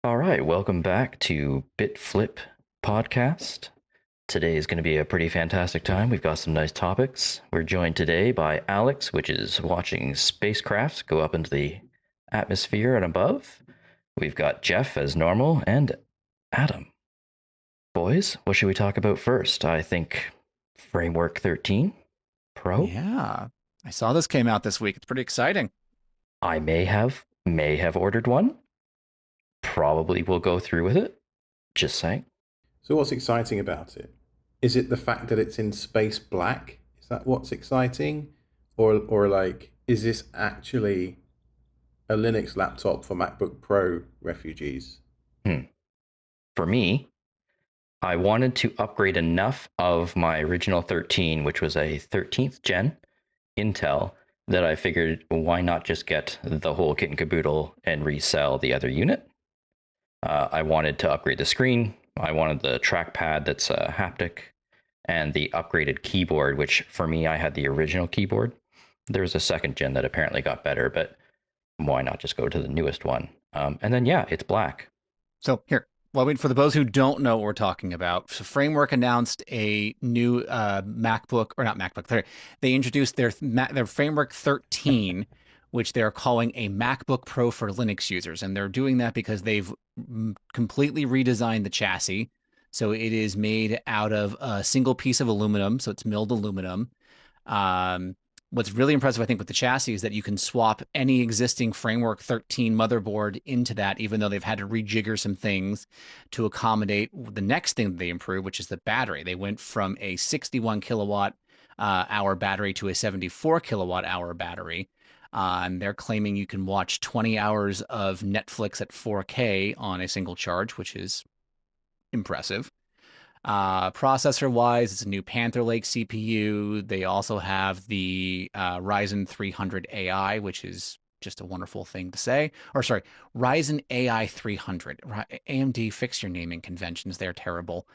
All right, welcome back to BitFlip Podcast. Today is going to be a pretty fantastic time. We've got some nice topics. We're joined today by Alex, which is watching spacecrafts go up into the atmosphere and above. We've got Jeff as normal and Adam. Boys, what should we talk about first? I think Framework 13 Pro. Yeah, I saw this came out this week. It's pretty exciting. I may have ordered one. Probably will go through with it. Just saying. So what's exciting about it? Is it the fact that it's in space black? Is that what's exciting? Or like, is this actually a Linux laptop for MacBook Pro refugees? For me, I wanted to upgrade enough of my original 13, which was a 13th gen Intel, that I figured why not just get the whole kit and caboodle and resell the other unit. I wanted to upgrade the screen. I wanted the trackpad that's haptic and the upgraded keyboard, which for me, I had the original keyboard. There was a second gen that apparently got better, but why not just go to the newest one? And then, yeah, it's black. So here, well, wait for those who don't know what we're talking about. So Framework announced a new MacBook, or not MacBook. They introduced their Framework 13, which they're calling a MacBook Pro for Linux users, and they're doing that because they've completely redesigned the chassis. So it is made out of a single piece of aluminum, so it's milled aluminum. What's really impressive, I think, with the chassis is that you can swap any existing Framework 13 motherboard into that, even though they've had to rejigger some things to accommodate the next thing that they improved, which is the battery. They went from a 61 kilowatt hour battery to a 74 kilowatt hour battery. And they're claiming you can watch 20 hours of Netflix at 4K on a single charge, which is impressive. Processor-wise, it's a new Panther Lake CPU. They also have the Ryzen 300 AI, which is just a wonderful thing to say. Or sorry, Ryzen AI 300. AMD, fix your naming conventions. They're terrible.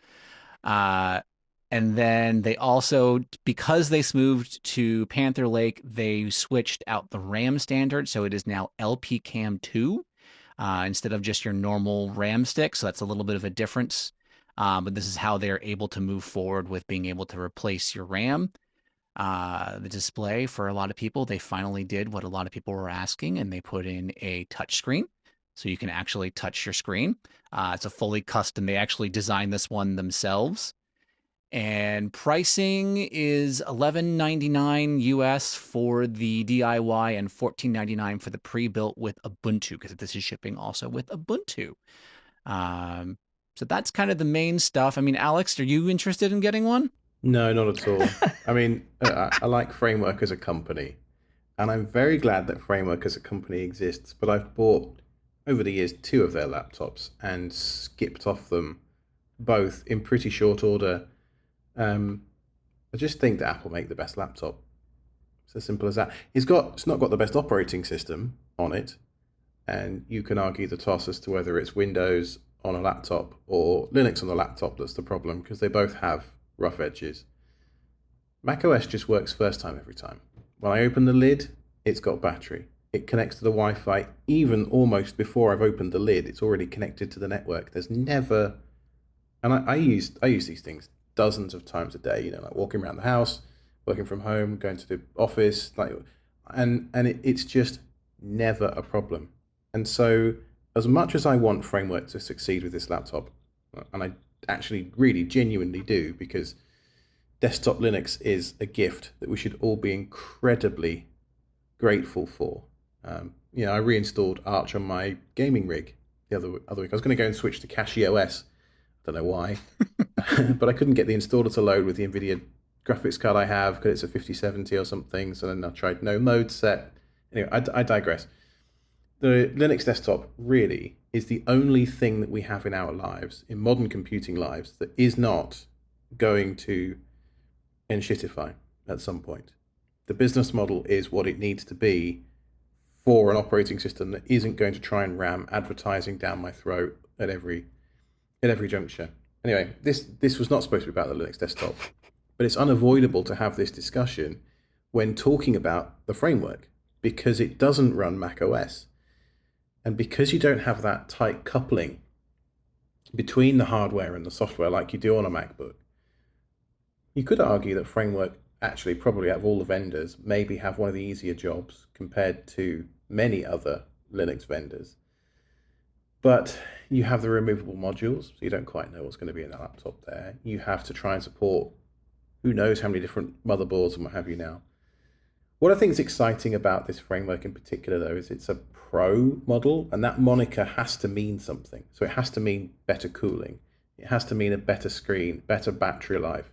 And then they also, because they moved to Panther Lake, they switched out the RAM standard. So it is now LPCAMM 2 instead of just your normal RAM stick. So that's a little bit of a difference. But this is how they're able to move forward with being able to replace your RAM. The display, for a lot of people, they finally did what a lot of people were asking, and they put in a touch screen. So you can actually touch your screen. It's a fully custom. They actually designed this one themselves. And pricing is $11.99 US for the DIY and $14.99 for the pre-built with Ubuntu, because this is shipping also with Ubuntu. So that's kind of the main stuff. I mean, Alex, are you interested in getting one? No, not at all. I mean, I like Framework as a company, and I'm very glad that Framework as a company exists, but I've bought, over the years, 2 of their laptops and skipped off them both in pretty short order. I just think that Apple make the best laptop. It's as simple as that. It's not got the best operating system on it, and you can argue the toss as to whether it's Windows on a laptop or Linux on a laptop that's the problem, because they both have rough edges. macOS just works first time every time. When I open the lid, it's got battery. It connects to the Wi-Fi even almost before I've opened the lid. It's already connected to the network. There's never, and I use these things dozens of times a day. Like walking around the house, working from home, going to the office, it's just never a problem. And so, as much as I want Framework to succeed with this laptop, and I actually really genuinely do, because desktop Linux is a gift that we should all be incredibly grateful for. I reinstalled Arch on my gaming rig the other week. I was going to go and switch to CachyOS. I don't know why, but I couldn't get the installer to load with the NVIDIA graphics card I have, because it's a 5070 or something. So then I tried no mode set. Anyway, I digress. The Linux desktop really is the only thing that we have in our lives, in modern computing lives, that is not going to enshitify at some point. The business model is what it needs to be for an operating system that isn't going to try and ram advertising down my throat at every juncture. Anyway, this was not supposed to be about the Linux desktop, but it's unavoidable to have this discussion when talking about the framework, because it doesn't run Mac OS. And because you don't have that tight coupling between the hardware and the software like you do on a MacBook, you could argue that Framework actually probably out of all the vendors maybe have one of the easier jobs compared to many other Linux vendors. But you have the removable modules, so you don't quite know what's going to be in the laptop there. You have to try and support who knows how many different motherboards and what have you now. What I think is exciting about this framework in particular, though, is it's a pro model, and that moniker has to mean something. So it has to mean better cooling. It has to mean a better screen, better battery life,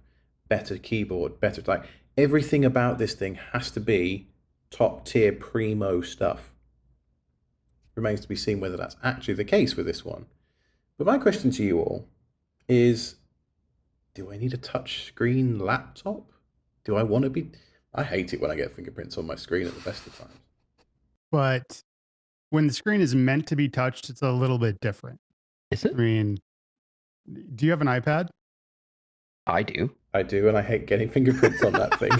better keyboard, better type. Everything about this thing has to be top tier primo stuff. Remains to be seen whether that's actually the case with this one. But my question to you all is, do I need a touch screen laptop? Do I want to be... I hate it when I get fingerprints on my screen at the best of times. But when the screen is meant to be touched, it's a little bit different. Is it? I mean, do you have an iPad? I do. I do, and I hate getting fingerprints on that thing.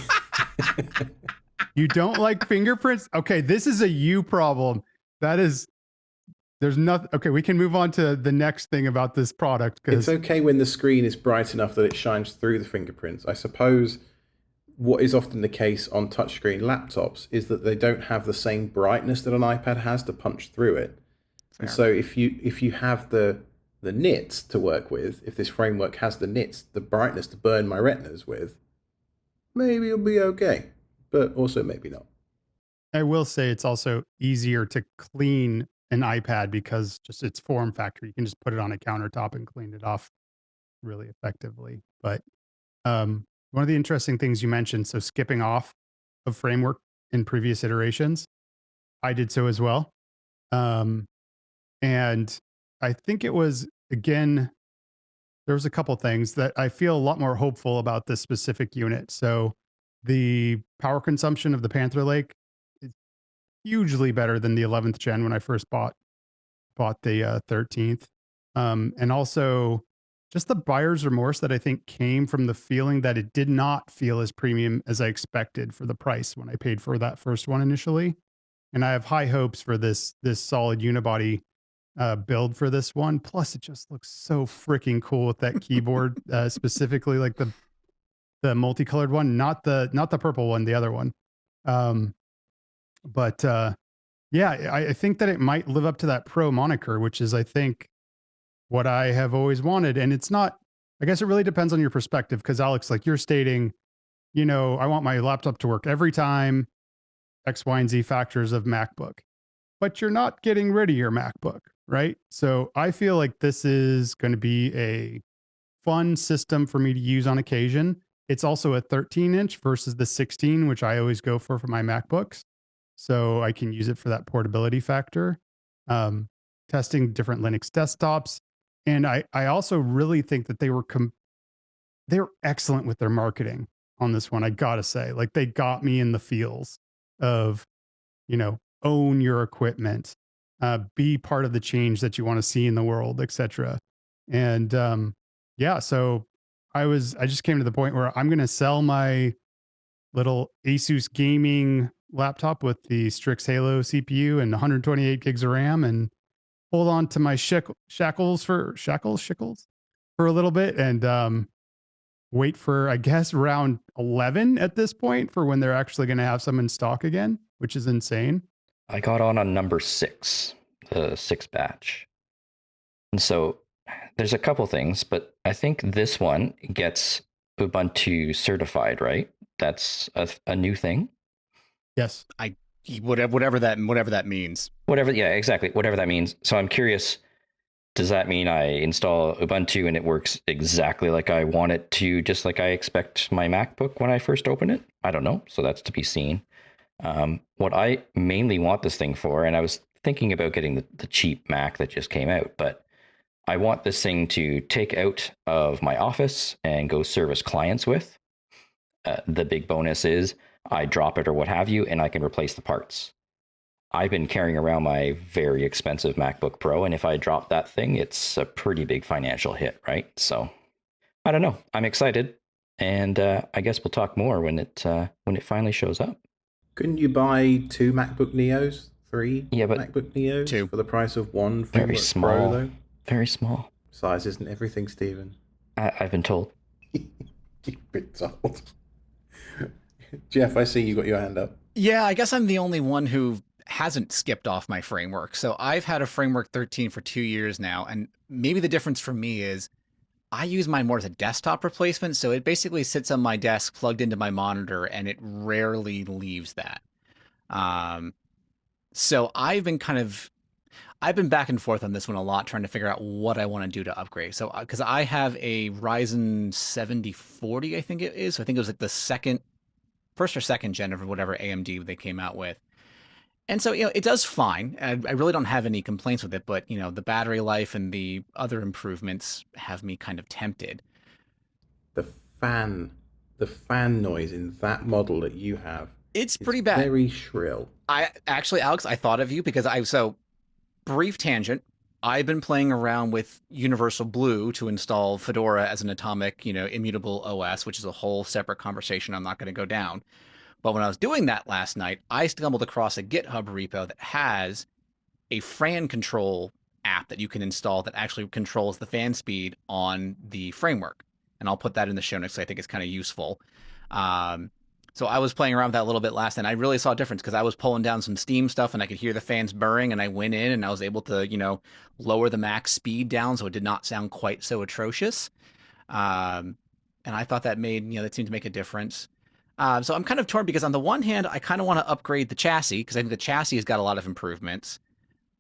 You don't like fingerprints? Okay, this is a you problem. There's nothing. Okay, we can move on to the next thing about this product. It's okay when the screen is bright enough that it shines through the fingerprints. I suppose what is often the case on touchscreen laptops is that they don't have the same brightness that an iPad has to punch through it. Fair. And so if you have the nits to work with, if this framework has the nits, the brightness to burn my retinas with, maybe it'll be okay, but also maybe not. I will say it's also easier to clean an iPad because just its form factor. You can just put it on a countertop and clean it off really effectively. But one of the interesting things you mentioned, so skipping off of framework in previous iterations, I did so as well. And I think it was, again, there was a couple things that I feel a lot more hopeful about this specific unit. So the power consumption of the Panther Lake is hugely better than the 11th gen when I first bought the 13th. And also just the buyer's remorse that I think came from the feeling that it did not feel as premium as I expected for the price when I paid for that first one initially. And I have high hopes for this solid unibody build for this one. Plus, it just looks so freaking cool with that keyboard, specifically like the multicolored one, not the purple one, the other one. But yeah, I think that it might live up to that pro moniker, which is, I think, what I have always wanted. And it's not, I guess it really depends on your perspective. Because Alex, like you're stating, I want my laptop to work every time, X, Y, and Z factors of MacBook, but you're not getting rid of your MacBook, right? So I feel like this is going to be a fun system for me to use on occasion. It's also a 13-inch versus the 16, which I always go for my MacBooks. So I can use it for that portability factor. Testing different Linux desktops. And I also really think that they were excellent with their marketing on this one. I gotta say, like they got me in the feels of, own your equipment, be part of the change that you want to see in the world, etc. And yeah, so I just came to the point where I'm going to sell my little Asus gaming laptop with the Strix Halo CPU and 128 gigs of RAM and hold on to my shackles for a little bit and wait for, I guess, round 11 at this point for when they're actually going to have some in stock again, which is insane. I got on number 6, the 6th batch. And so there's a couple things, but I think this one gets Ubuntu certified, right? That's a new thing. Yes. Whatever that means. Yeah, exactly. Whatever that means. So I'm curious, does that mean I install Ubuntu and it works exactly like I want it to, just like I expect my MacBook when I first open it? I don't know. So that's to be seen. What I mainly want this thing for, and I was thinking about getting the cheap Mac that just came out, but I want this thing to take out of my office and go service clients with. The big bonus is I drop it or what have you, and I can replace the parts. I've been carrying around my very expensive MacBook Pro, and if I drop that thing, it's a pretty big financial hit, right? So I don't know. I'm excited, and I guess we'll talk more when it finally shows up. Couldn't you buy 2 MacBook Neos 3 Yeah, but MacBook Neos 2. for the price of one very Framework small. Pro, though. Very small. Size isn't everything, Stephen. I've been told. You've been told. Jeff, I see you got your hand up. Yeah, I guess I'm the only one who hasn't skipped off my framework. So I've had a framework 13 for 2 years now, and maybe the difference for me is I use mine more as a desktop replacement, so it basically sits on my desk plugged into my monitor, and it rarely leaves that. So I've been back and forth on this one a lot, trying to figure out what I want to do to upgrade. So because I have a Ryzen 7040, I think it is. So I think it was like the first or second gen of whatever AMD they came out with. And so, it does fine. I really don't have any complaints with it, but, the battery life and the other improvements have me kind of tempted. The fan noise in that model that you have, It's pretty bad. Very shrill. Alex, I thought of you because brief tangent. I've been playing around with Universal Blue to install Fedora as an atomic, immutable OS, which is a whole separate conversation I'm not going to go down. But when I was doing that last night, I stumbled across a GitHub repo that has a fan control app that you can install that actually controls the fan speed on the framework. And I'll put that in the show notes. I think it's kind of useful. So I was playing around with that a little bit last night. I really saw a difference because I was pulling down some Steam stuff and I could hear the fans burring, and I went in and I was able to, lower the max speed down so it did not sound quite so atrocious. And I thought that that seemed to make a difference. So I'm kind of torn because on the one hand, I kind of want to upgrade the chassis because I think the chassis has got a lot of improvements.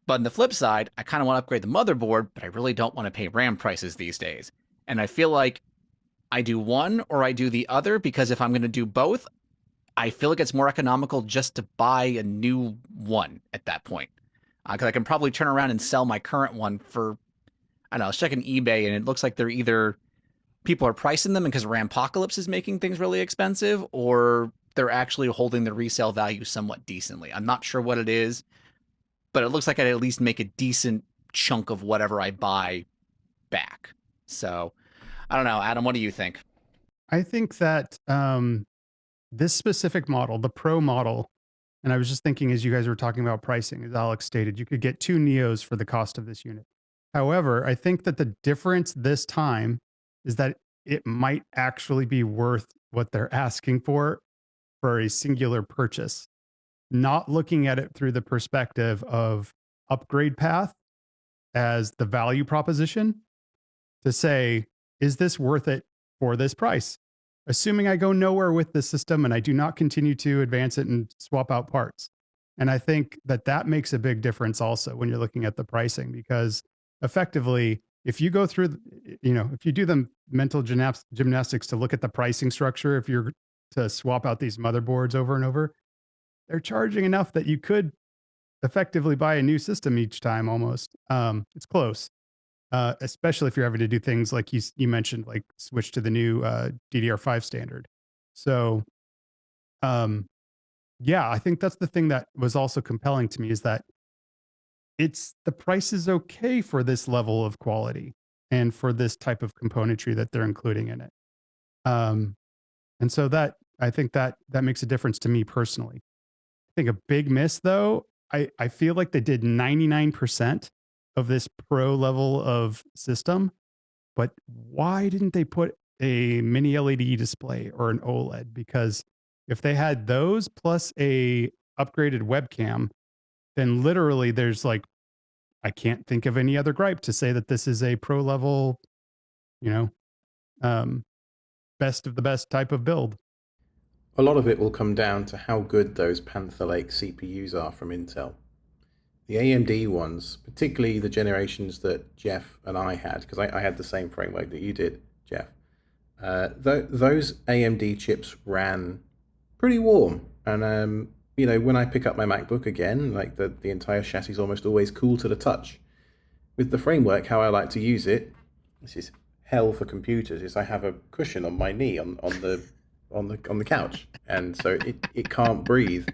But on the flip side, I kind of want to upgrade the motherboard, but I really don't want to pay RAM prices these days. And I feel like I do one or I do the other, because if I'm going to do both, I feel like it's more economical just to buy a new one at that point. Because I can probably turn around and sell my current one for, I don't know, I was checking eBay and it looks like they're either people are pricing them because Rampocalypse is making things really expensive, or they're actually holding the resale value somewhat decently. I'm not sure what it is, but it looks like I'd at least make a decent chunk of whatever I buy back. So I don't know. Adam, what do you think? I think that this specific model, the Pro model, and I was just thinking as you guys were talking about pricing, as Alex stated, you could get 2 Neos for the cost of this unit. However, I think that the difference this time is that it might actually be worth what they're asking for a singular purchase, not looking at it through the perspective of upgrade path as the value proposition to say, is this worth it for this price? Assuming I go nowhere with the system and I do not continue to advance it and swap out parts. And I think that makes a big difference also when you're looking at the pricing, because effectively, if you go through, if you do the mental gymnastics to look at the pricing structure, if you're to swap out these motherboards over and over, they're charging enough that you could effectively buy a new system each time almost. It's close, especially if you're having to do things like you mentioned, like switch to the new DDR5 standard. So, yeah, I think that's the thing that was also compelling to me, is that the price is okay for this level of quality and for this type of componentry that they're including in it. And so I think that makes a difference to me personally. I think a big miss though, I feel like they did 99% of this Pro level of system, but why didn't they put a mini LED display or an OLED? Because if they had those plus a upgraded webcam, then literally there's I can't think of any other gripe to say that this is a Pro level, best of the best type of build. A lot of it will come down to how good those Panther Lake CPUs are from Intel. The AMD ones, particularly the generations that Jeff and I had, because I had the same framework that you did, Jeff, those AMD chips ran pretty warm. And when I pick up my MacBook again, like the entire chassis is almost always cool to the touch. With the framework, how I like to use it, this is hell for computers, is I have a cushion on my knee on the couch, and so it can't breathe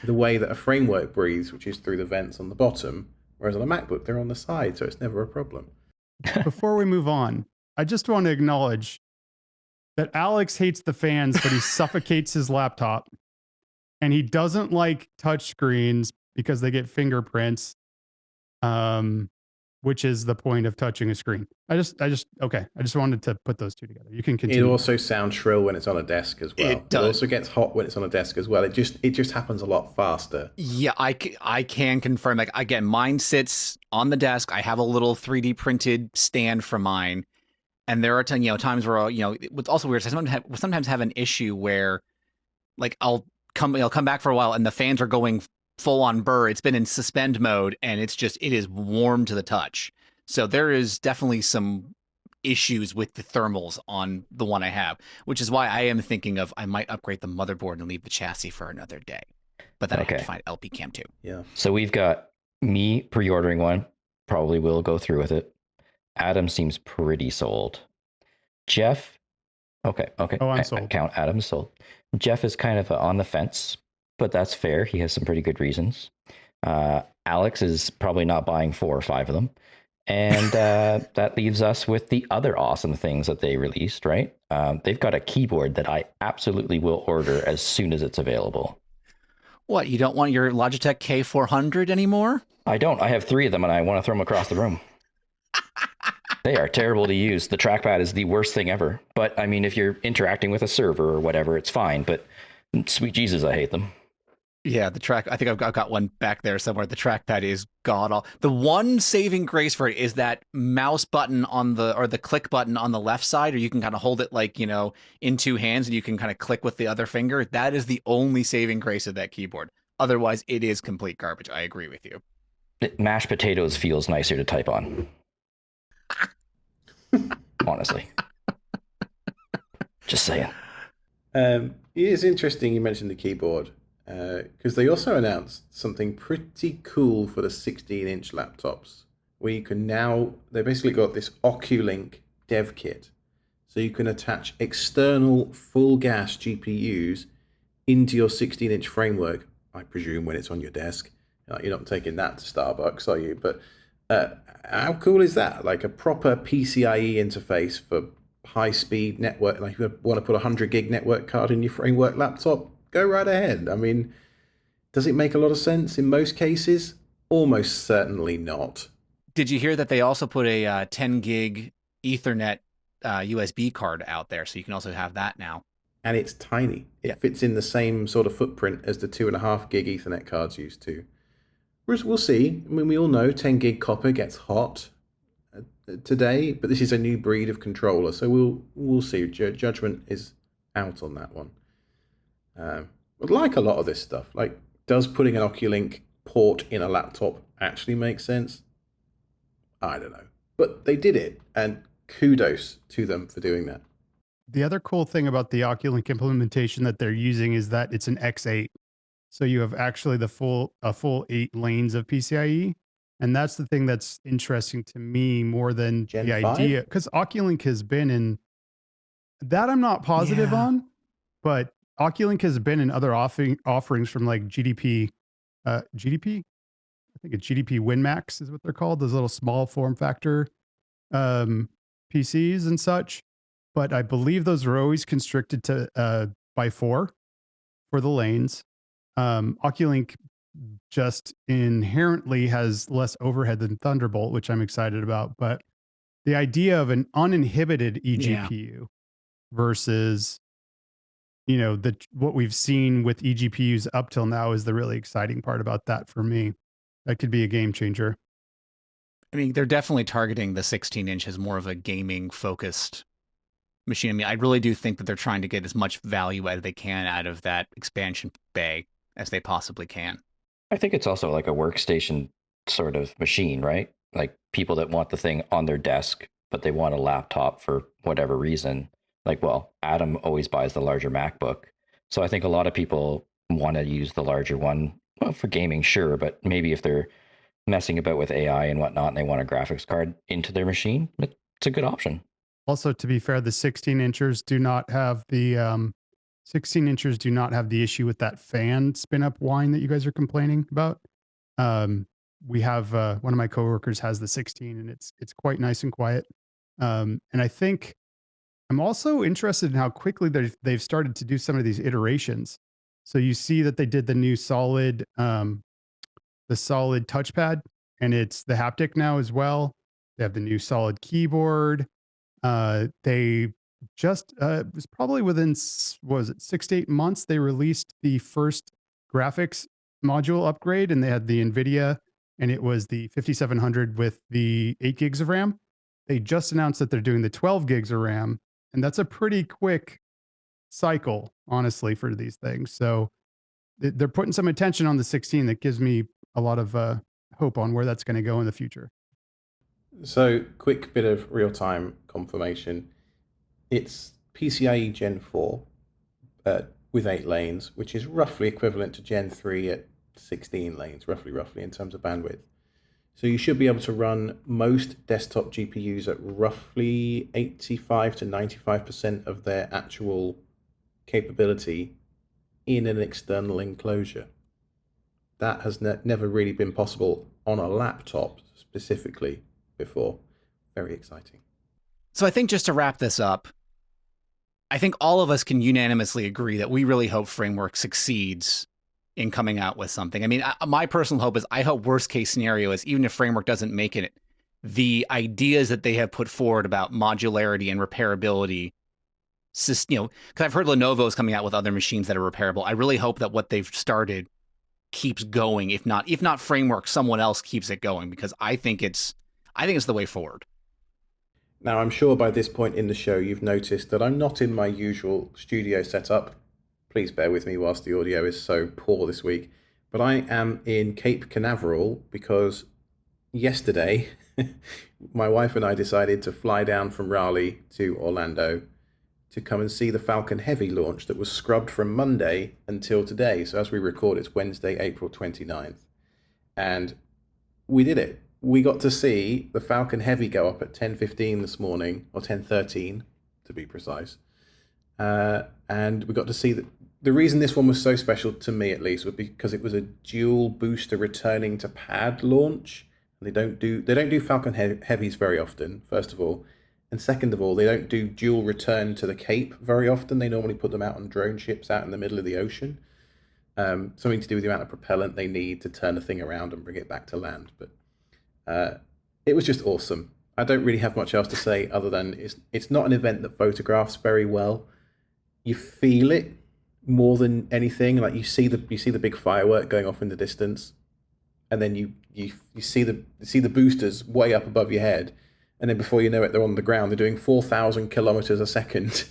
the way that a framework breathes, which is through the vents on the bottom, whereas on a MacBook they're on the side, so it's never a problem. Before we move on, I just want to acknowledge that Alex hates the fans, but he suffocates his laptop. And he doesn't like touchscreens because they get fingerprints, which is the point of touching a screen. I just wanted to put those two together. You can It continue. also sounds shrill when it's on a desk as well. It does. It also gets hot when it's on a desk as well. It just happens a lot faster. Yeah, I can confirm. Like, again, mine sits on the desk. I have a little 3D printed stand for mine, and there are times where what's also weird is I sometimes have an issue where, like, I'll come back for a while and the fans are going full on burr. It's been in suspend mode and it is warm to the touch. So there is definitely some issues with the thermals on the one I have, which is why I am thinking of I might upgrade the motherboard and leave the chassis for another day. But then I have to find LP Cam 2. Yeah. So we've got me pre-ordering one. Probably will go through with it. Adam seems pretty sold. Jeff, okay. Oh, I'm sold. Count Adam sold. Jeff is kind of on the fence, but that's fair. He has some pretty good reasons. Alex is probably not buying 4 or 5 of them. And that leaves us with the other awesome things that they released, right? They've got a keyboard that I absolutely will order as soon as it's available. What, you don't want your Logitech K400 anymore? I don't. I have 3 of them and I want to throw them across the room. They are terrible to use. The trackpad is the worst thing ever. But I mean, if you're interacting with a server or whatever, it's fine. But sweet Jesus, I hate them. Yeah, the track. I think I've got one back there somewhere. The trackpad is god awful. The one saving grace for it is that mouse button or the click button on the left side, or you can kind of hold it like, in 2 hands and you can kind of click with the other finger. That is the only saving grace of that keyboard. Otherwise, it is complete garbage. I agree with you. Mashed potatoes feels nicer to type on. Honestly. Just saying. It is interesting you mentioned the keyboard, because they also announced something pretty cool for the 16-inch laptops, where you can now, they basically got this OCuLink dev kit, so you can attach external full gas GPUs into your 16-inch framework, I presume when it's on your desk. You're not taking that to Starbucks, are you? But how cool is that? Like a proper PCIe interface for high-speed network. Like if you want to put a 100 gig network card in your framework laptop, go right ahead. I mean, does it make a lot of sense in most cases? Almost certainly not. Did you hear that they also put a 10 gig Ethernet USB card out there, so you can also have that now? And it's tiny. It fits in the same sort of footprint as the 2.5 gig Ethernet cards used to. We'll see. I mean, we all know 10 gig copper gets hot today, but this is a new breed of controller, so we'll see. Judgment is out on that one. But like a lot of this stuff, like, does putting an OCuLink port in a laptop actually make sense? I don't know. But they did it, and kudos to them for doing that. The other cool thing about the OCuLink implementation that they're using is that it's an X8. So you have actually a full 8 lanes of PCIe. And that's the thing that's interesting to me more than Gen the 5? idea. Because OCuLink has been in that, I'm not positive on, but OCuLink has been in other offerings from like GDP. I think it's GDP WinMax is what they're called. Those little small form factor PCs and such. But I believe those are always constricted to by 4 for the lanes. OCuLink just inherently has less overhead than Thunderbolt, which I'm excited about. But the idea of an uninhibited eGPU versus, what we've seen with eGPUs up till now is the really exciting part about that for me. That could be a game changer. I mean, they're definitely targeting the 16-inch as more of a gaming focused machine. I mean, I really do think that they're trying to get as much value as they can out of that expansion bay as they possibly can. I think it's also like a workstation sort of machine, right? Like people that want the thing on their desk, but they want a laptop for whatever reason. Like, well, Adam always buys the larger MacBook. So I think a lot of people want to use the larger one. Well, for gaming, sure, but maybe if they're messing about with AI and whatnot and they want a graphics card into their machine, it's a good option. Also, to be fair, the 16-inchers do not have the 16-inchers do not have the issue with that fan spin-up whine that you guys are complaining about. We have one of my coworkers has the 16, and it's quite nice and quiet. And I think I'm also interested in how quickly they've started to do some of these iterations. So you see that they did the new solid the solid touchpad, and it's the haptic now as well. They have the new solid keyboard. They just it was probably within what was it 6 to 8 months they released the first graphics module upgrade, and they had the NVIDIA, and it was the 5700 with the 8 gigs of RAM. They just announced that they're doing the 12 gigs of RAM, and that's a pretty quick cycle, honestly, for these things. So they're putting some attention on the 16 that gives me a lot of hope on where that's going to go in the future. So, quick bit of real-time confirmation. It's PCIe Gen 4 with 8 lanes, which is roughly equivalent to Gen 3 at 16 lanes, roughly in terms of bandwidth. So you should be able to run most desktop GPUs at roughly 85 to 95% of their actual capability in an external enclosure. That has never really been possible on a laptop specifically before. Very exciting. So I think just to wrap this up, I think all of us can unanimously agree that we really hope Framework succeeds in coming out with something. I mean, my personal hope is I hope worst case scenario is even if Framework doesn't make it, the ideas that they have put forward about modularity and repairability, you know, because I've heard Lenovo is coming out with other machines that are repairable. I really hope that what they've started keeps going. If not Framework, someone else keeps it going, because I think it's the way forward. Now, I'm sure by this point in the show, you've noticed that I'm not in my usual studio setup. Please bear with me whilst the audio is so poor this week. But I am in Cape Canaveral because yesterday, my wife and I decided to fly down from Raleigh to Orlando to come and see the Falcon Heavy launch that was scrubbed from Monday until today. So as we record, it's Wednesday, April 29th. And we did it. We got to see the Falcon Heavy go up at 10:15 this morning, or 10:13 to be precise. And we got to see that. The reason this one was so special to me, at least, was because it was a dual booster returning to pad launch. They don't do Falcon Heavies very often, first of all, and second of all, they don't do dual return to the Cape very often. They normally put them out on drone ships out in the middle of the ocean. Something to do with the amount of propellant they need to turn the thing around and bring it back to land. But it was just awesome. I don't really have much else to say other than it's not an event that photographs very well. You feel it more than anything. Like you see the big firework going off in the distance, and then you see the boosters way up above your head, and then before you know it, they're on the ground. They're doing 4,000 kilometers a second,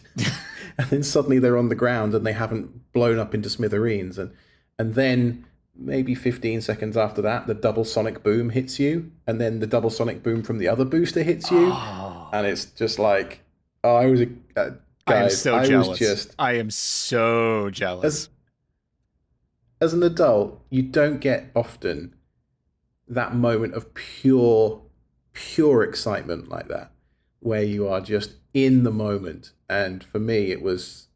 and then suddenly they're on the ground and they haven't blown up into smithereens. And then maybe 15 seconds after that, the double sonic boom hits you, and then the double sonic boom from the other booster hits you, and it's just like, I am so jealous. I am so jealous. As an adult, you don't get often that moment of pure excitement like that, where you are just in the moment. And for me, it was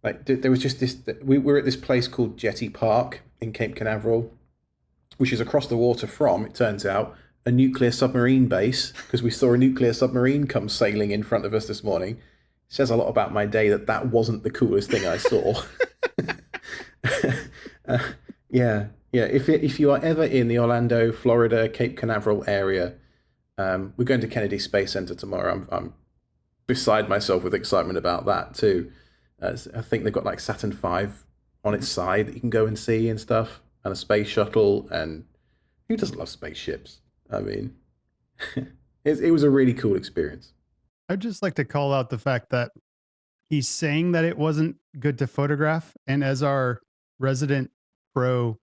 like there was just this. We were at this place called Jetty Park in Cape Canaveral, which is across the water from, it turns out, a nuclear submarine base, because we saw a nuclear submarine come sailing in front of us this morning. It says a lot about my day that wasn't the coolest thing I saw. Yeah. If you are ever in the Orlando, Florida, Cape Canaveral area, we're going to Kennedy Space Center tomorrow. I'm beside myself with excitement about that too. I think they've got like Saturn V on its side that you can go and see and stuff, and a space shuttle. And who doesn't love spaceships? I mean, it was a really cool experience. I'd just like to call out the fact that he's saying that it wasn't good to photograph, and as our resident pro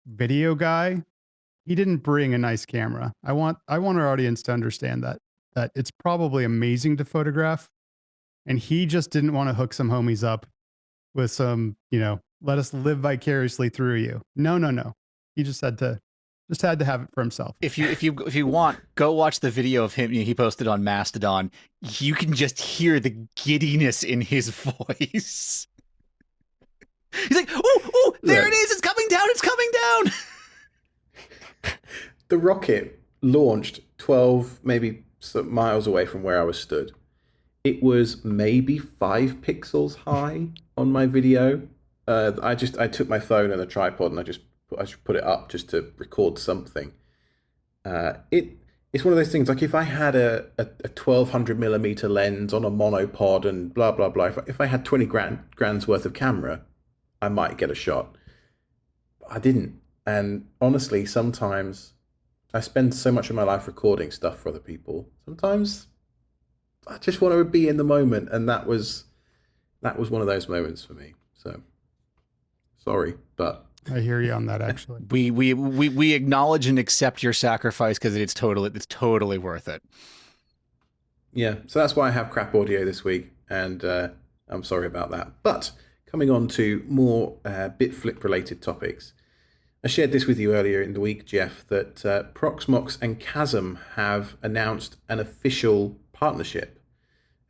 video guy, he didn't bring a nice camera. I want our audience to understand that it's probably amazing to photograph, and he just didn't want to hook some homies up with some, let us live vicariously through you. No. He just had to have it for himself. If you want, go watch the video of him he posted on Mastodon. You can just hear the giddiness in his voice. He's like, oh, there it is. It's coming down. It's coming down. The rocket launched 12 maybe miles away from where I was stood. It was maybe 5 pixels high on my video. I took my phone and a tripod and I just I should put it up just to record something. It's one of those things, like if I had a 1200mm lens on a monopod and blah, blah, blah, if I had 20 grand's worth of camera, I might get a shot. I didn't. And honestly, sometimes I spend so much of my life recording stuff for other people. Sometimes I just want to be in the moment, and that was one of those moments for me. So sorry, but I hear you on that, actually. We acknowledge and accept your sacrifice because it's totally worth it. yeah, so that's why I have crap audio this week, and I'm sorry about that. But coming on to more BitFlip related topics. I shared this with you earlier in the week, Jeff, that Proxmox and Kasm have announced an official partnership.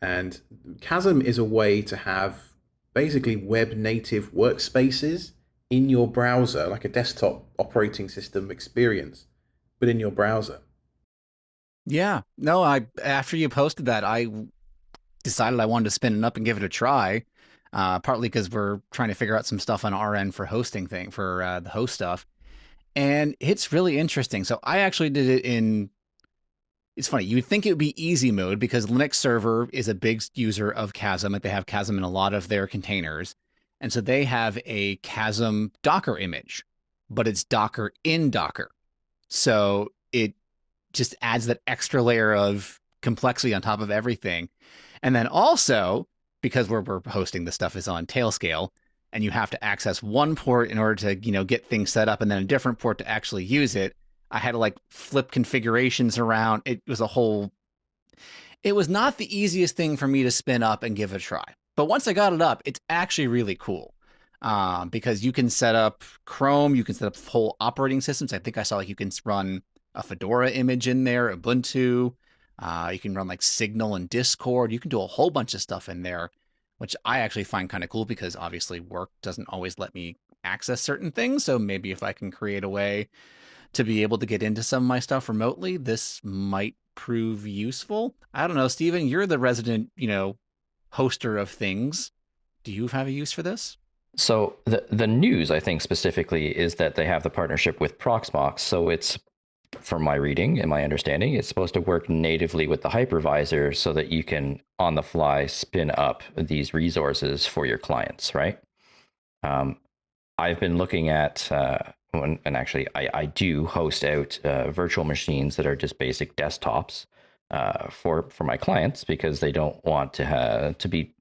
And Kasm is a way to have basically web native workspaces in your browser, like a desktop operating system experience, but in your browser. Yeah. No, after you posted that, I decided I wanted to spin it up and give it a try. Partly because we're trying to figure out some stuff on our end for the host stuff. And it's really interesting. So I actually did it in, it's funny, you would think it would be easy mode because Linux server is a big user of Kasm. Like they have Kasm in a lot of their containers. And so they have a Kasm Docker image, but it's Docker in Docker. So it just adds that extra layer of complexity on top of everything. And then also, because we're hosting the stuff is on Tailscale, and you have to access one port in order to, get things set up, and then a different port to actually use it. I had to like flip configurations around. It was not the easiest thing for me to spin up and give it a try. But once I got it up, it's actually really cool. Because you can set up Chrome, you can set up whole operating systems. I think I saw like you can run a Fedora image in there, Ubuntu. You can run like Signal and Discord. You can do a whole bunch of stuff in there, which I actually find kind of cool because obviously work doesn't always let me access certain things. So maybe if I can create a way to be able to get into some of my stuff remotely, this might prove useful. I don't know, Stephen, you're the resident, hoster of things. Do you have a use for this? So the news, I think specifically, is that they have the partnership with Proxmox. So it's, from my reading and my understanding, it's supposed to work natively with the hypervisor so that you can on the fly spin up these resources for your clients, right? I've been looking at, and actually I do host out virtual machines that are just basic desktops for my clients because they don't want to be,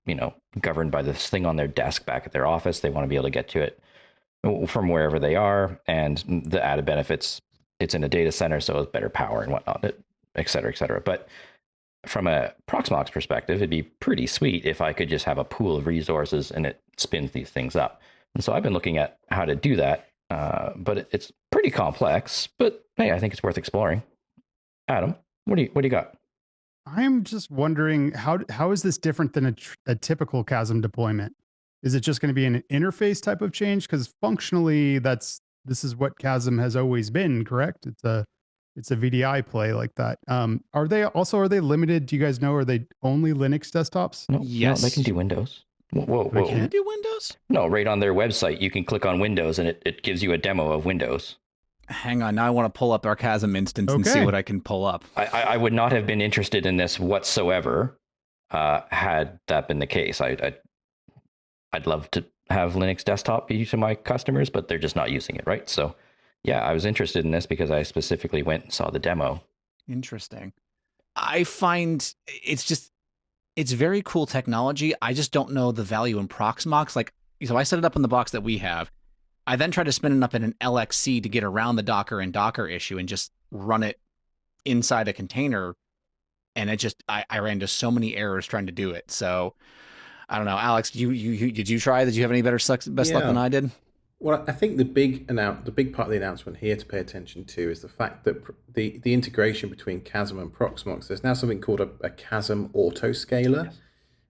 governed by this thing on their desk back at their office. They want to be able to get to it from wherever they are, and the added benefits, it's in a data center, so it's better power and whatnot, et cetera, et cetera. But from a Proxmox perspective, it'd be pretty sweet if I could just have a pool of resources and it spins these things up. And so I've been looking at how to do that, but it's pretty complex. But hey, I think it's worth exploring. Adam, what do you got? I'm just wondering how is this different than a typical Kasm deployment? Is it just going to be an interface type of change? Because functionally, this is what Kasm has always been, correct? It's a VDI play like that. Are they limited? Do you guys know? Are they only Linux desktops? No, yes, no, they can do Windows. Whoa. Can they do Windows? No, right on their website, you can click on Windows and it gives you a demo of Windows. Hang on, now I want to pull up our Kasm instance and see what I can pull up. I would not have been interested in this whatsoever had that been the case. I'd love to have Linux desktop be to my customers, but they're just not using it, right? So yeah, I was interested in this because I specifically went and saw the demo. Interesting. I find it's very cool technology. I just don't know the value in Proxmox. Like, so I set it up in the box that we have. I then tried to spin it up in an LXC to get around the Docker and Docker issue and just run it inside a container. And I ran into so many errors trying to do it. So I don't know, Alex, did you try? Did you have any best luck than I did? Well, I think the big part of the announcement here to pay attention to is the fact that the integration between Kasm and Proxmox. There's now something called a Kasm Autoscaler. Yes.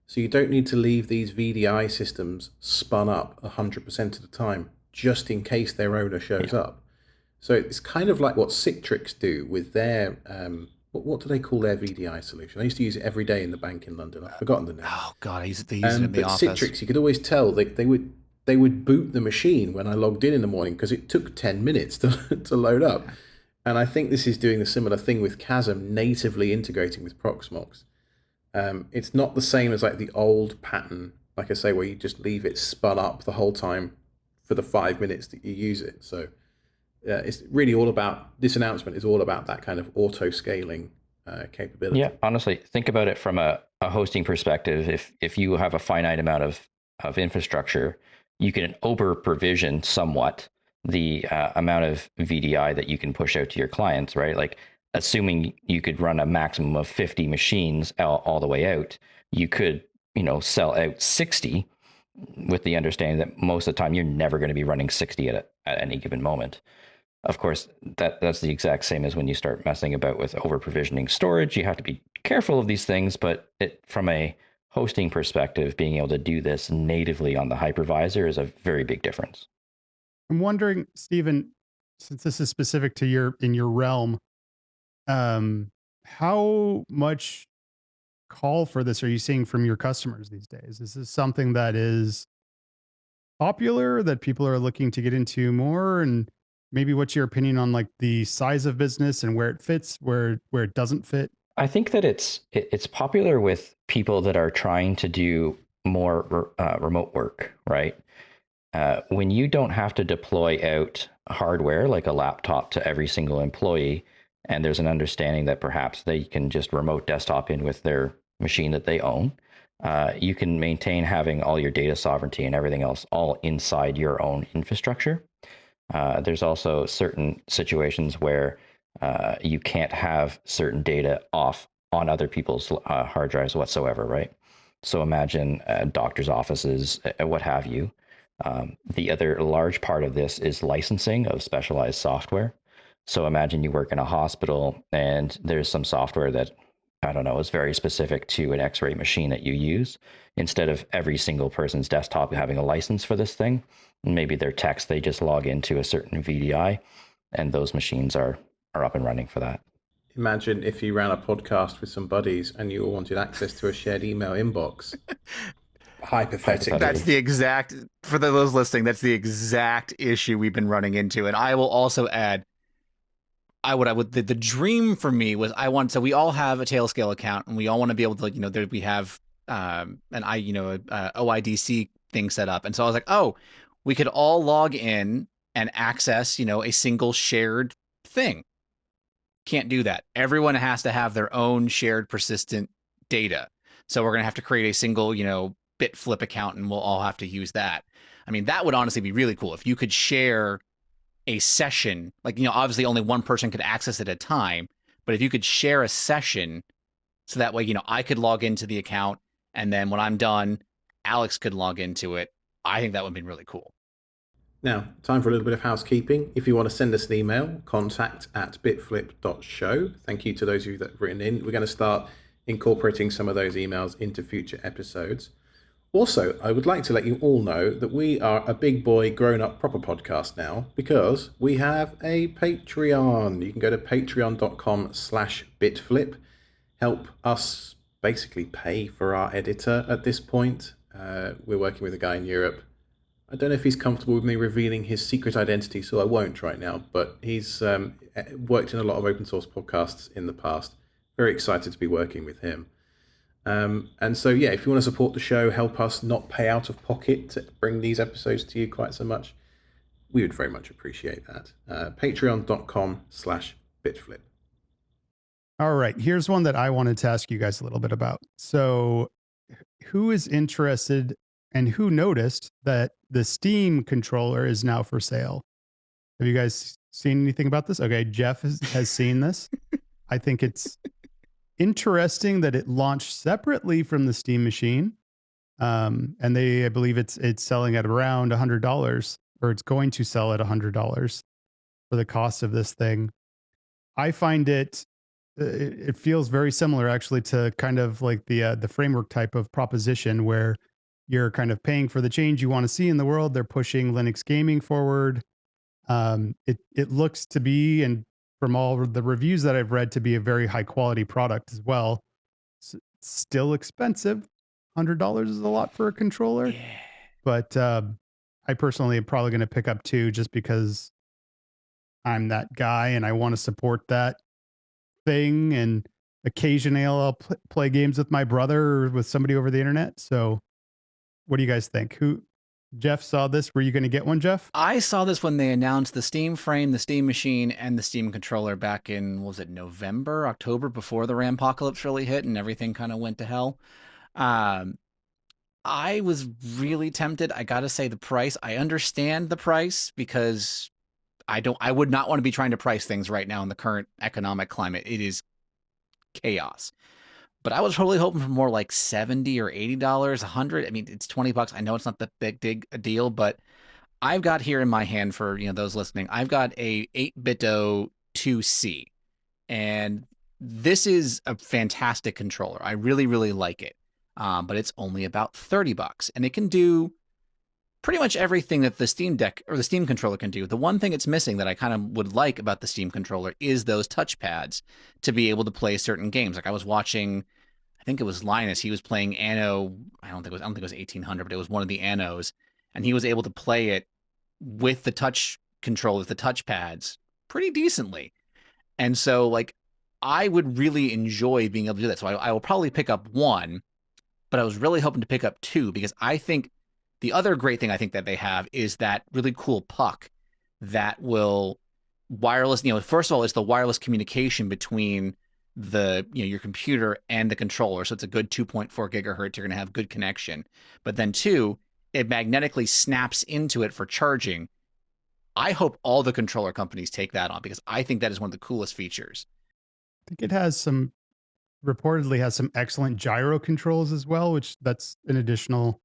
So you don't need to leave these VDI systems spun up 100% of the time, just in case their owner shows up. So it's kind of like what Citrix do with their, what do they call their VDI solution? I used to use it every day in the bank in London. I've forgotten the name. Oh God, they use it in the office. Citrix, you could always tell they would they would boot the machine when I logged in the morning because it took 10 minutes to load up. And I think this is doing a similar thing with Kasm natively integrating with Proxmox. It's not the same as like the old pattern, like I say, where you just leave it spun up the whole time for the 5 minutes that you use it. So it's really all about, this announcement is all about that kind of auto scaling capability. Yeah, honestly, think about it from a hosting perspective. If you have a finite amount of infrastructure, you can over provision somewhat the amount of VDI that you can push out to your clients, right? Like assuming you could run a maximum of 50 machines all the way out, you could, sell out 60 with the understanding that most of the time you're never going to be running 60 at any given moment. Of course, that's the exact same as when you start messing about with over provisioning storage. You have to be careful of these things, but from a hosting perspective, being able to do this natively on the hypervisor is a very big difference. I'm wondering, Stephen, since this is specific to in your realm, how much call for this are you seeing from your customers these days? Is this something that is popular, that people are looking to get into more? And maybe what's your opinion on like the size of business and where it fits, where it doesn't fit? I think that it's popular with people that are trying to do more remote work, right? When you don't have to deploy out hardware like a laptop to every single employee, and there's an understanding that perhaps they can just remote desktop in with their machine that they own, you can maintain having all your data sovereignty and everything else all inside your own infrastructure. There's also certain situations where you can't have certain data off on other people's hard drives whatsoever, right? So imagine doctors' offices, what have you. The other large part of this is licensing of specialized software. So imagine you work in a hospital and there's some software that, I don't know, is very specific to an X-ray machine that you use. Instead of every single person's desktop having a license for this thing, maybe their techs, they just log into a certain VDI and those machines are up and running for that. Imagine if you ran a podcast with some buddies and you all wanted access to a shared email inbox. Hypothetically. That's the exact, for those listening, that's the exact issue we've been running into. And I will also add, the dream for me was so we all have a Tailscale account and we all want to be able to, we have an OIDC thing set up. And so I was like, oh, we could all log in and access, a single shared thing. Can't do that. Everyone has to have their own shared persistent data. So we're going to have to create a single, Bitflip account and we'll all have to use that. I mean, that would honestly be really cool if you could share a session, like, obviously only one person could access it at a time, but if you could share a session so that way, I could log into the account and then when I'm done, Alex could log into it. I think that would be really cool. Now, time for a little bit of housekeeping. If you want to send us an email, contact@bitflip.show. Thank you to those of you that have written in. We're going to start incorporating some of those emails into future episodes. Also, I would like to let you all know that we are a big boy, grown-up, proper podcast now because we have a Patreon. You can go to patreon.com/bitflip. Help us basically pay for our editor at this point. We're working with a guy in Europe. I don't know if he's comfortable with me revealing his secret identity, so I won't right now, but he's worked in a lot of open source podcasts in the past. Very excited to be working with him. And so, yeah, if you want to support the show, help us not pay out of pocket to bring these episodes to you quite so much, we would very much appreciate that. Patreon.com/bitflip. All right, here's one that I wanted to ask you guys a little bit about. So who is interested and who noticed that the Steam controller is now for sale? Have you guys seen anything about this? Okay, Jeff has seen this. I think it's interesting that it launched separately from the Steam machine. And I believe it's selling at around $100, or it's going to sell at $100 for the cost of this thing. I find it feels very similar actually to kind of like the framework type of proposition where you're kind of paying for the change you want to see in the world. They're pushing Linux gaming forward. It looks to be, and from all the reviews that I've read, to be a very high quality product as well. It's still expensive. $100 is a lot for a controller, but I personally am probably going to pick up 2 just because I'm that guy and I want to support that thing. And occasionally I'll play games with my brother or with somebody over the internet. So what do you guys think? Jeff saw this. Were you going to get one, Jeff? I saw this when they announced the Steam frame, the Steam machine, and the Steam controller back in, what was it, November, October, before the Rampocalypse really hit and everything kind of went to hell. Um, I was really tempted. I got to say the price, I understand the price because I would not want to be trying to price things right now in the current economic climate. It is chaos. But I was totally hoping for more like $70 or $80, 100. I mean, it's $20. I know it's not the big a deal, but I've got here in my hand for, those listening, I've got a 8BitO 2C. And this is a fantastic controller. I really, really like it. But it's only about $30, and it can do pretty much everything that the Steam Deck or the Steam controller can do. The one thing it's missing that I kind of would like about the Steam controller is those touchpads to be able to play certain games. Like I was watching, I think it was Linus. He was playing Anno. I don't think it was 1800, but it was one of the Annos, and he was able to play it with the touch controllers, the touchpads, pretty decently. And so, like, I would really enjoy being able to do that. So I will probably pick up one, but I was really hoping to pick up 2 because I think the other great thing I think that they have is that really cool puck that will wireless, first of all, it's the wireless communication between the, your computer and the controller. So it's a good 2.4 gigahertz. You're going to have good connection. But then 2, it magnetically snaps into it for charging. I hope all the controller companies take that on because I think that is one of the coolest features. I think it has reportedly has some excellent gyro controls as well, which that's an additional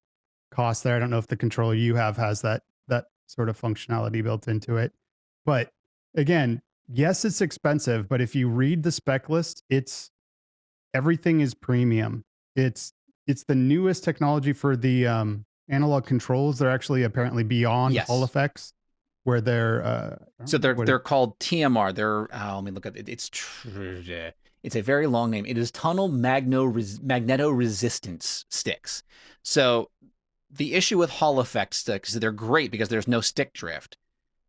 cost there. I don't know if the controller you have has that sort of functionality built into it. But again, yes, it's expensive, but if you read the spec list, everything is premium. It's the newest technology for the analog controls. They're actually apparently beyond Hall effects, where they're they're called TMR. Let me look at it. It's a very long name. It is tunnel magnetoresistance sticks. So the issue with Hall effect sticks is they're great because there's no stick drift.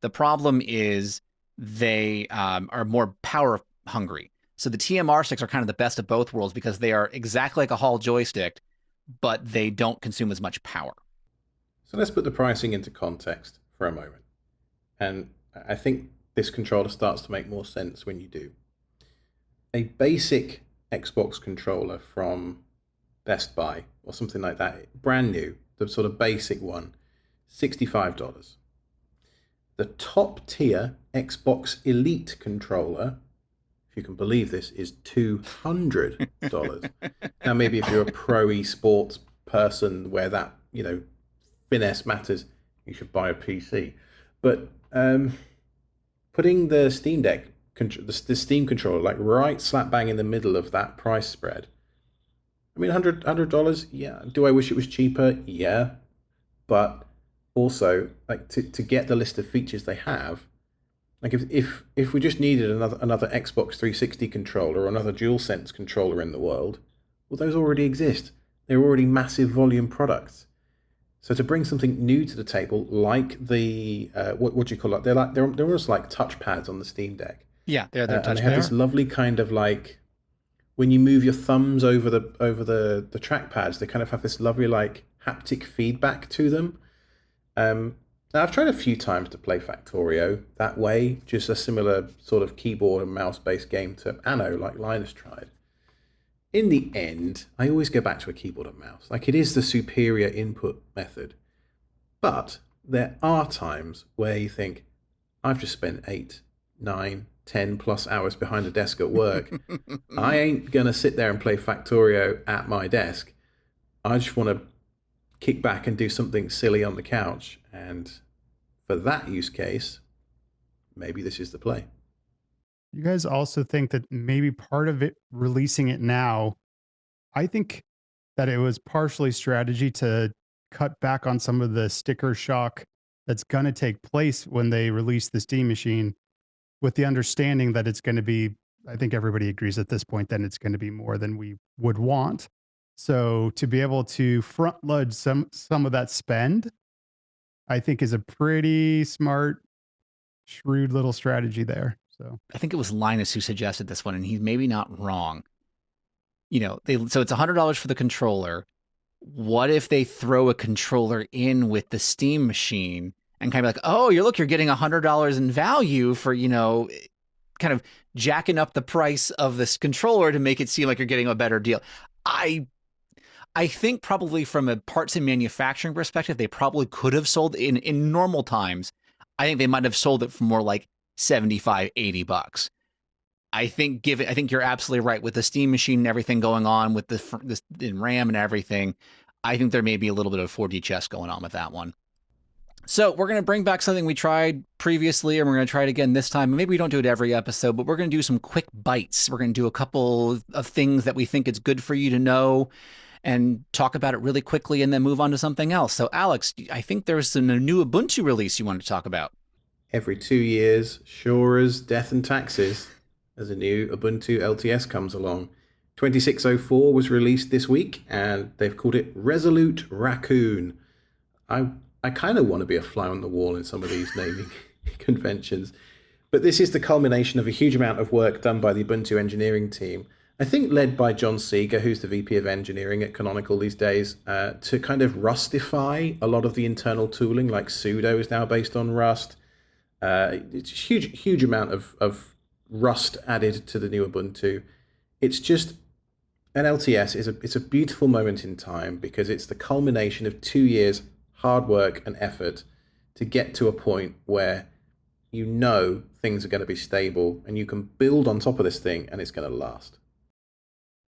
The problem is they are more power hungry. So the TMR sticks are kind of the best of both worlds because they are exactly like a Hall joystick, but they don't consume as much power. So let's put the pricing into context for a moment. And I think this controller starts to make more sense when you do. A basic Xbox controller from Best Buy or something like that, brand new, the sort of basic one, $65. The top tier Xbox Elite controller, if you can believe this, is $200. Now, maybe if you're a pro esports person where that, finesse matters, you should buy a PC. But putting the Steam Deck, the Steam controller, like right slap bang in the middle of that price spread, I mean, $100, yeah. Do I wish it was cheaper? Yeah. But also, like to get the list of features they have, like if we just needed another Xbox 360 controller or another DualSense controller in the world, well, those already exist. They're already massive volume products. So to bring something new to the table, like the what do you call it? They're almost like touchpads on the Steam Deck. Yeah, they're and they have this lovely kind of like, when you move your thumbs over the trackpads, they kind of have this lovely like haptic feedback to them. Now I've tried a few times to play Factorio that way, just a similar sort of keyboard and mouse based game to Anno, like Linus tried. In the end, I always go back to a keyboard and mouse. Like, it is the superior input method. But there are times where you think, I've just spent 8, 9, 10 plus hours behind a desk at work. I ain't going to sit there and play Factorio at my desk. I just want to kick back and do something silly on the couch. And for that use case, maybe this is the play. You guys also think that maybe part of it releasing it now, I think that it was partially strategy to cut back on some of the sticker shock that's going to take place when they release the Steam machine, with the understanding that it's going to be, I think everybody agrees at this point, then it's going to be more than we would want. So to be able to front load some of that spend, I think is a pretty smart, shrewd little strategy there. So I think it was Linus who suggested this one, and he's maybe not wrong. So it's $100 for the controller. What if they throw a controller in with the Steam machine and kind of like, oh, you're getting $100 in value for, kind of jacking up the price of this controller to make it seem like you're getting a better deal. I think probably from a parts and manufacturing perspective, they probably could have sold in normal times. I think they might have sold it for more like 75, 80 bucks. I think you're absolutely right with the Steam machine and everything going on with the RAM and everything. I think there may be a little bit of 4D chess going on with that one. So we're going to bring back something we tried previously, and we're going to try it again this time. Maybe we don't do it every episode, but we're going to do some quick bites. We're going to do a couple of things that we think it's good for you to know and talk about it really quickly and then move on to something else. So Alex, I think there's a new Ubuntu release you want to talk about. Every 2 years, sure as death and taxes, as a new Ubuntu LTS comes along. 2604 was released this week, and they've called it Resolute Raccoon. I kind of want to be a fly on the wall in some of these naming conventions. But this is the culmination of a huge amount of work done by the Ubuntu engineering team, I think led by John Seeger, who's the VP of engineering at Canonical these days, to kind of rustify a lot of the internal tooling, like sudo is now based on Rust. It's a huge amount of Rust added to the new Ubuntu. It's just an LTS it's a beautiful moment in time because it's the culmination of 2 years hard work and effort to get to a point where things are going to be stable and you can build on top of this thing and it's going to last.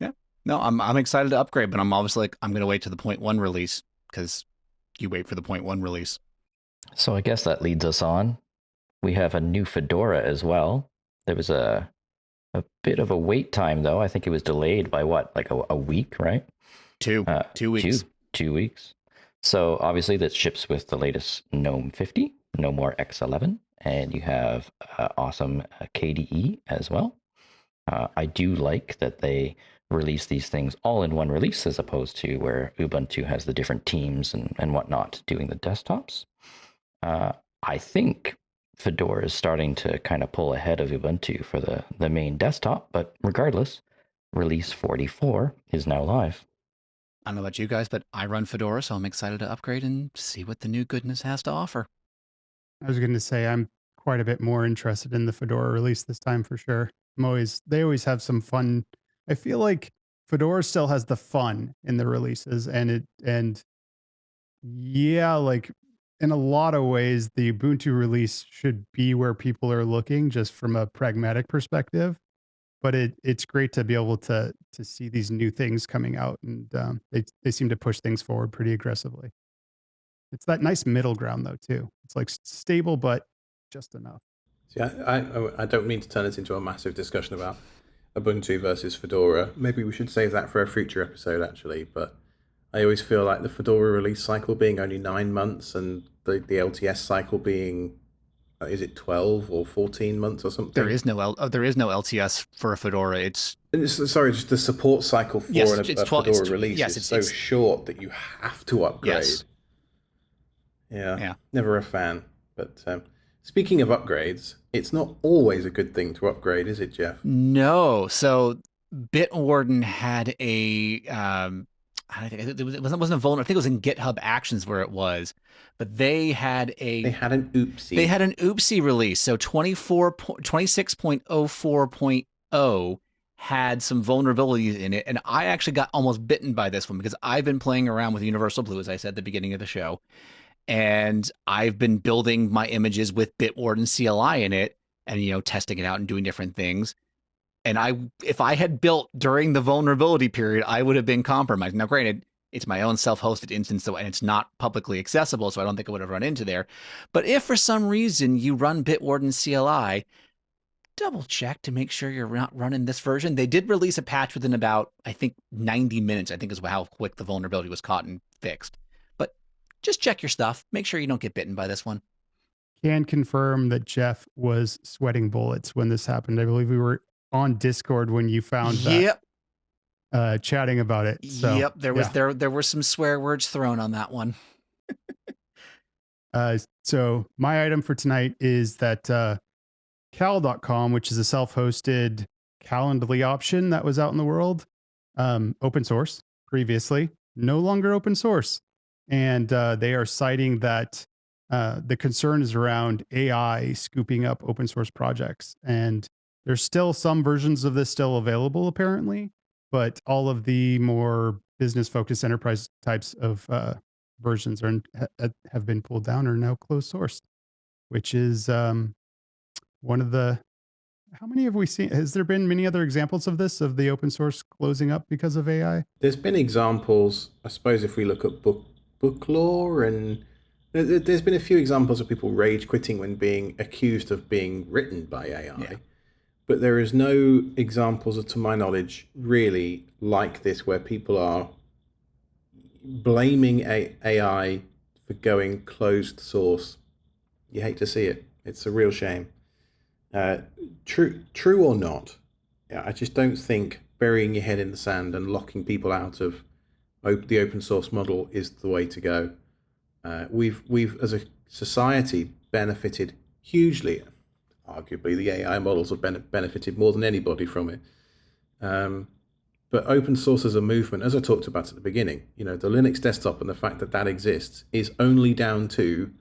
Yeah, no, I'm excited to upgrade, but I'm obviously like, I'm going to wait to the 0.1 release because you wait for the 0.1 release. So I guess that leads us on. We have a new Fedora as well. There was a bit of a wait time, though. I think it was delayed by like a week, right? 2 weeks. 2 weeks. So obviously that ships with the latest GNOME 50, no more X11, and you have awesome KDE as well. I do like that they release these things all in one release as opposed to where Ubuntu has the different teams and whatnot doing the desktops. I think Fedora is starting to kind of pull ahead of Ubuntu for the main desktop, but regardless, release 44 is now live. I don't know about you guys, but I run Fedora, so I'm excited to upgrade and see what the new goodness has to offer. I was going to say I'm quite a bit more interested in the Fedora release this time for sure. They always have some fun. I feel like Fedora still has the fun in the releases, and yeah, like in a lot of ways, the Ubuntu release should be where people are looking, just from a pragmatic perspective. But it's great to be able to see these new things coming out, and they seem to push things forward pretty aggressively. It's that nice middle ground though too. It's like stable, but just enough. See, I don't mean to turn it into a massive discussion about Ubuntu versus Fedora. Maybe we should save that for a future episode, actually. But I always feel like the Fedora release cycle being only 9 months and the LTS cycle being, is it 12 or 14 months or something? There is no LTS for a Fedora. Sorry, just the support cycle for a Fedora release is so short that you have to upgrade. Yes. Yeah, never a fan. But speaking of upgrades, it's not always a good thing to upgrade, is it, Jeff? No. So Bitwarden had a, I think it wasn't a vulnerable. I think it was in GitHub Actions where it was, but they had an oopsie. They had an oopsie release. So 26.04.0 had some vulnerabilities in it, and I actually got almost bitten by this one because I've been playing around with Universal Blue, as I said at the beginning of the show. And I've been building my images with Bitwarden CLI in it and, testing it out and doing different things. And if I had built during the vulnerability period, I would have been compromised. Now, granted, it's my own self-hosted instance, and it's not publicly accessible, so I don't think I would have run into there. But if for some reason you run Bitwarden CLI, double check to make sure you're not running this version. They did release a patch within about, I think, 90 minutes, I think is how quick the vulnerability was caught and fixed. Just check your stuff. Make sure you don't get bitten by this one. Can confirm that Jeff was sweating bullets when this happened. I believe we were on Discord when you found that. Chatting about it. So, there were some swear words thrown on that one. So my item for tonight is that cal.com, which is a self-hosted Calendly option that was out in the world, open source previously, no longer open source. And they are citing that the concern is around AI scooping up open source projects. And there's still some versions of this still available, apparently, but all of the more business focused enterprise types of versions have been pulled down or are now closed sourced, which is one of the, how many have we seen? Has there been many other examples of this, of the open source closing up because of AI? There's been examples, I suppose, if we look at book law, and there's been a few examples of people rage quitting when being accused of being written by AI. Yeah. But there is no examples, to my knowledge, really like this, where people are blaming AI for going closed source. You hate to see it. It's a real shame. True or not, I just don't think burying your head in the sand and locking people out of the open source model is the way to go. We've as a society benefited hugely. Arguably, the AI models have benefited more than anybody from it. But open source as a movement, as I talked about at the beginning, the Linux desktop and the fact that that exists is only down to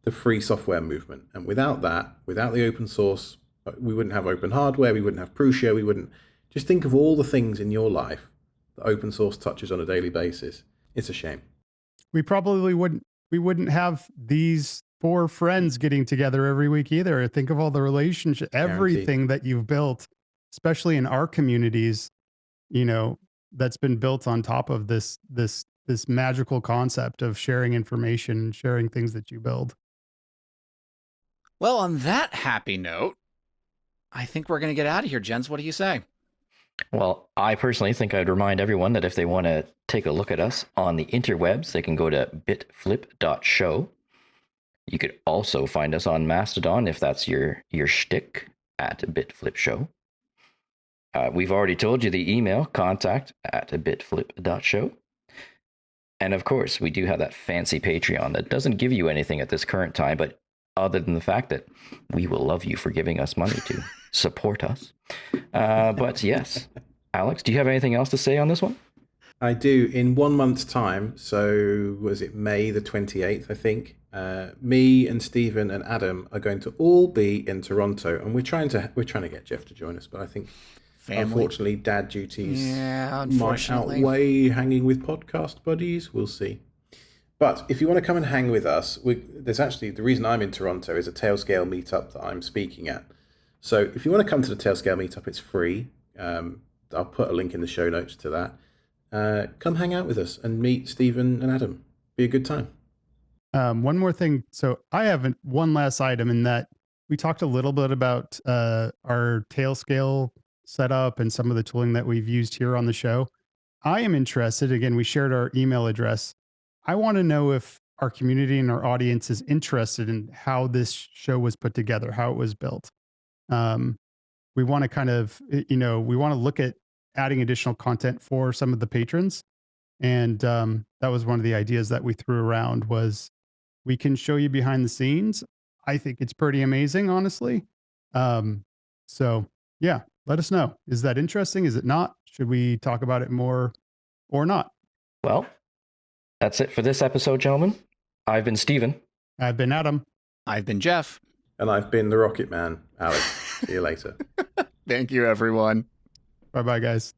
the free software movement. And without that, without the open source, we wouldn't have open hardware, we wouldn't have Prusia, we wouldn't. Just think of all the things in your life that open source touches on a daily basis. It's a shame. We probably wouldn't have these 4 friends getting together every week either. Think of all the relationship, everything that you've built, especially in our communities, that's been built on top of this magical concept of sharing information and sharing things that you build. Well, on that happy note, I think we're going to get out of here, gents. What do you say? Well, I personally think I'd remind everyone that if they want to take a look at us on the interwebs, they can go to bitflip.show. You could also find us on Mastodon if that's your shtick, at bitflipshow. We've already told you the email, contact@bitflip.show. And of course, we do have that fancy Patreon that doesn't give you anything at this current time, but other than the fact that we will love you for giving us money to support us. But yes, Alex, do you have anything else to say on this one? I do. In 1 month's time, so was it May the 28th, I think, me and Stephen and Adam are going to all be in Toronto, and we're trying to get Jeff to join us, but I think unfortunately dad duties might outweigh hanging with podcast buddies. We'll see. But if you want to come and hang with us, there's actually, the reason I'm in Toronto is a Tailscale meetup that I'm speaking at. So if you want to come to the Tailscale meetup, it's free. I'll put a link in the show notes to that. Come hang out with us and meet Stephen and Adam. Be a good time. One more thing. So I have one last item in that we talked a little bit about our Tailscale setup and some of the tooling that we've used here on the show. I am interested. Again, we shared our email address. I want to know if our community and our audience is interested in how this show was put together, how it was built. We want to kind of, we want to look at adding additional content for some of the patrons. And that was one of the ideas that we threw around was we can show you behind the scenes. I think it's pretty amazing, honestly. So yeah, let us know. Is that interesting? Is it not? Should we talk about it more or not? Well, that's it for this episode, gentlemen. I've been Stephen. I've been Adam. I've been Jeff. And I've been the Rocket Man, Alex. See you later. Thank you, everyone. Bye-bye, guys.